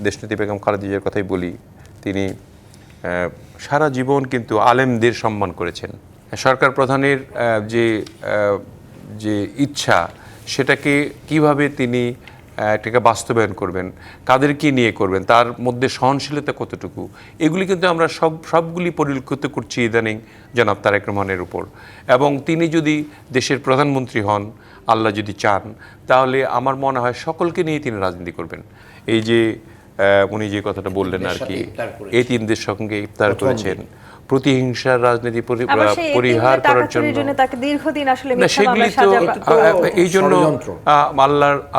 দেশনেত্রী বেগম খালেদা জিয়ার কথাই বলি, তিনি সারা জীবন কিন্তু আলেমদের সম্মান করেছেন। সরকার প্রধানের যে যে ইচ্ছা সেটাকে কিভাবে তিনি এটাকে বাস্তবায়ন করবেন, কাদেরকে নিয়ে করবেন, তার মধ্যে সহনশীলতা কতটুকু, এগুলি কিন্তু আমরা সবগুলি পরিলক্ষিত করছি ইদানিং জনাব তারেক রহমানের উপর। এবং তিনি যদি দেশের প্রধানমন্ত্রী হন, আল্লাহ যদি চান, তাহলে আমার মনে হয় সকলকে নিয়ে তিনি রাজনীতি করবেন। এই যে উনি যে কথাটা বললেন আর কি, এই 3 দেশ সঙ্গে ইফতার করেছেন, প্রতিহিংসার রাজনীতি পরিহার করার জন্য তাকে দীর্ঘদিন আসলে সেগুলি তো এই জন্য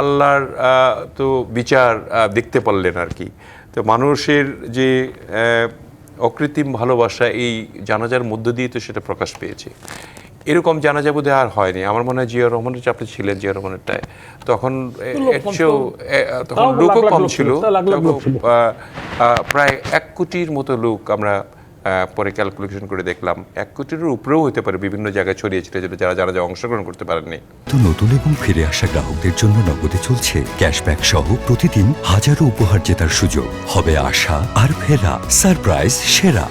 আল্লাহর তো বিচার দেখতে পারলেন আর কি। তো মানুষের যে অকৃত্রিম ভালোবাসা এই জানাজার মধ্য দিয়ে তো সেটা প্রকাশ পেয়েছে। এরকম জানাজা বোধহয় আর হয়নি। আমার মনে হয় জিয়া রহমানের চাপে ছিলেন, জিয়া রহমানেরটায় তখন তখন লোকও কম ছিল, প্রায় 1 কোটির মতো লোক আমরা পরে ক্যালকুলেশন করে দেখলাম 1 কোটির উপরেও হতে পারে বিভিন্ন জায়গায় ছড়িয়েছিল যারা যারা অংশগ্রহণ করতে পারেননি। তো নতুন এবং ফিরে আসা গ্রাহকদের জন্য নগদে চলছে ক্যাশব্যাক সহ প্রতিদিন হাজারো উপহার জেতার সুযোগ। হবে আশা আর ফেরা, সারপ্রাইজ সেরা।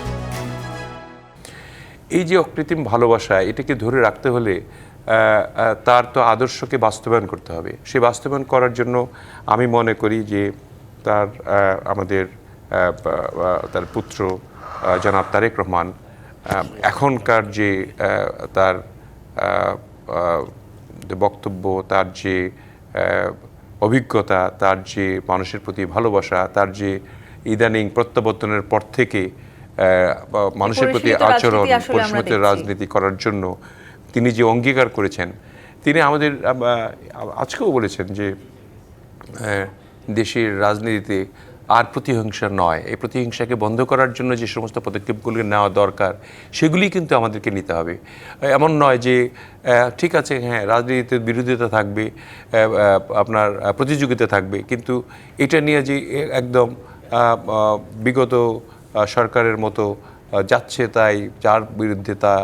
এই যে অকৃত্রিম ভালোবাসা, এটাকে ধরে রাখতে হলে তার তো আদর্শকে বাস্তবায়ন করতে হবে। সে বাস্তবায়ন করার জন্য আমি মনে করি যে আমাদের তার পুত্র জনাব তারেক রহমান এখনকার যে তার বক্তব্য, তার যে অভিজ্ঞতা, তার যে মানুষের প্রতি ভালোবাসা, তার যে ইদানিং প্রত্যাবর্তনের পর থেকে মানুষের প্রতি আচরণ, পরিষ্কৃত রাজনীতি করার জন্য তিনি যে অঙ্গীকার করেছেন, তিনি আমাদের আজকেও বলেছেন যে দেশের রাজনীতিতে আর প্রতিহিংসা নয়, এই প্রতিহিংসাকে বন্ধ করার জন্য যে সমস্ত পদক্ষেপগুলি নেওয়া দরকার সেগুলি কিন্তু আমাদেরকে নিতে হবে। এমন নয় যে ঠিক আছে, হ্যাঁ রাজনীতিতে বিরোধিতা থাকবে, আপনার প্রতিযোগিতা থাকবে, কিন্তু এটা নিয়ে যে একদম বিগত সরকারের মতো যাচ্ছে তাই যার বিরুদ্ধে তা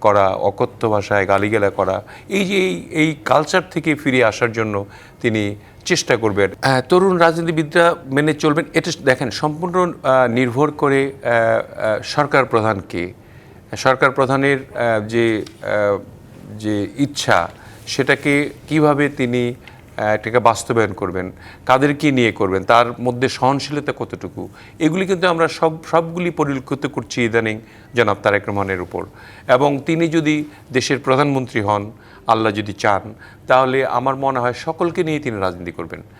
করা, অকথ্য ভাষায় গালিগালা করা, এই যে এই কালচার থেকে ফিরে আসার জন্য তিনি চেষ্টা করবেন। তরুণ রাজনীতিবিদরা মেনে চলবেন, এটা দেখেন সম্পূর্ণ নির্ভর করে সরকার প্রধানকে, সরকার প্রধানের যে ইচ্ছা সেটাকে কিভাবে তিনি এটাকে বাস্তবায়ন করবেন, কাদেরকে নিয়ে করবেন, তার মধ্যে সহনশীলতা কতটুকু, এগুলি কিন্তু আমরা সবগুলি পরিলক্ষিত করছি ইদানিং জনাব তারেক রহমানের উপর। এবং তিনি যদি দেশের প্রধানমন্ত্রী হন, আল্লাহ যদি চান, তাহলে আমার মনে হয় সকলকে নিয়ে তিনি রাজনীতি করবেন।